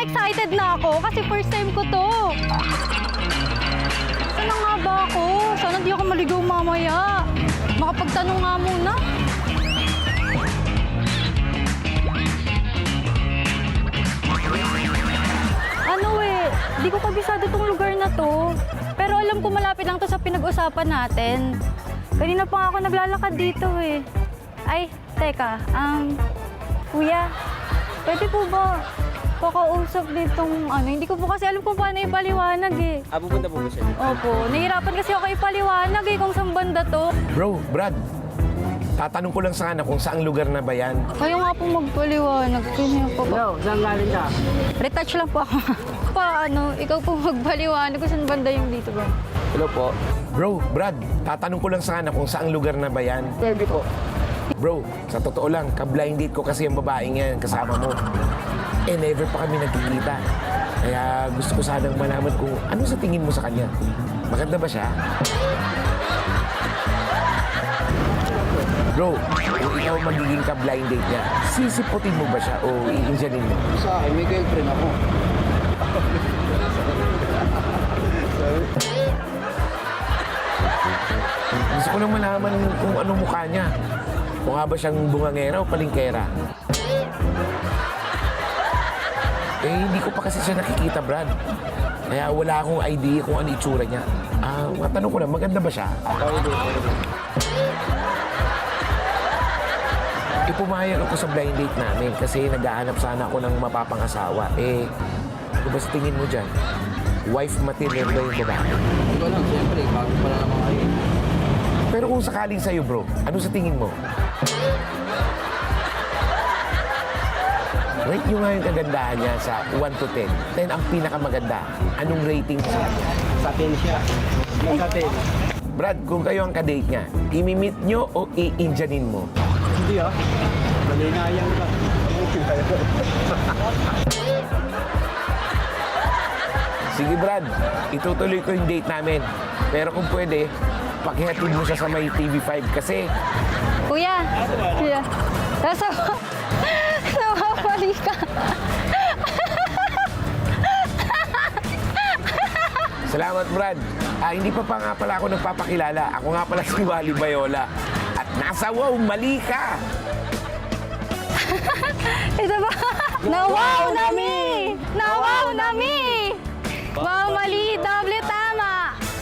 excited na ako kasi first time ko to. Sana nga ba ako? Sana di ako maligaw mamaya. Makapagtanong nga muna. Ano di ko kabisado tong lugar na to. Pero alam ko malapit lang to sa pinag-usapan natin. Kanina pa nga ako naglalakad dito Ay, teka, kuya, pwede po ba pakausap ditong hindi ko po kasi alam kung paano ipaliwanag Pupunta po ba siya? Opo, nahihirapan kasi ako ipaliwanag kung saan banda to. Bro, Brad, tatanong ko lang sana kung saang lugar na ba yan. Kayo nga po magpaliwanag. Kaya po ba? Hello, saan galing ka? Retouch lang po ako. Ikaw po magpaliwanag kung saan banda yung dito ba? Hello po. Bro, Brad, tatanong ko lang sana kung saang lugar na ba yan. Pwede po. Bro, sa totoo lang, ka-blind date ko kasi yung babaeng yan kasama mo. Never pa kami nagkikita. Kaya gusto ko sanang malaman kung ano sa tingin mo sa kanya. Maganda ba siya? Bro, kung ikaw magiging ka-blind date niya, sisiputin mo ba siya o iinjanin mo? Sa akin, may girlfriend ako. Gusto ko lang malaman kung anong mukha niya. Mukha ba siyang bungangera o palingkera? Hindi ko pa kasi siya nakikita, Brad. Kaya wala akong idea kung ano itsura niya. Matanong ko lang, maganda ba siya? Pwede. Pumayag ako sa blind date namin kasi naghahanap sana ako ng mapapangasawa. Ano ba sa tingin mo dyan? Wife material ba yung babae? Hindi ko lang, siyempre, bago pa lang naman kayo. Pero kung sakaling sa'yo, bro, ano sa tingin mo? Rate nyo nga yung kagandahan niya sa 1 to 10. 10 ang pinakamaganda. Anong rating sa kanya? Sa 10 siya. Sa 10. Brad, kung kayo ang kadate niya, imimit nyo o i-injanin mo? Hindi malinayang ka. Sige, Brad, itutuloy ko yung date namin. Pero kung pwede, pakihatid mo siya sa may TV5 kasi Kuya! Nawawali ka. Salamat, Brad. Hindi pa nga pala ako nagpapakilala. Ako nga pala si Wally Bayola. At nasa Wow, Mali Ka! Ito ba? Nawaw nami! Nawaw nami! Wow, mali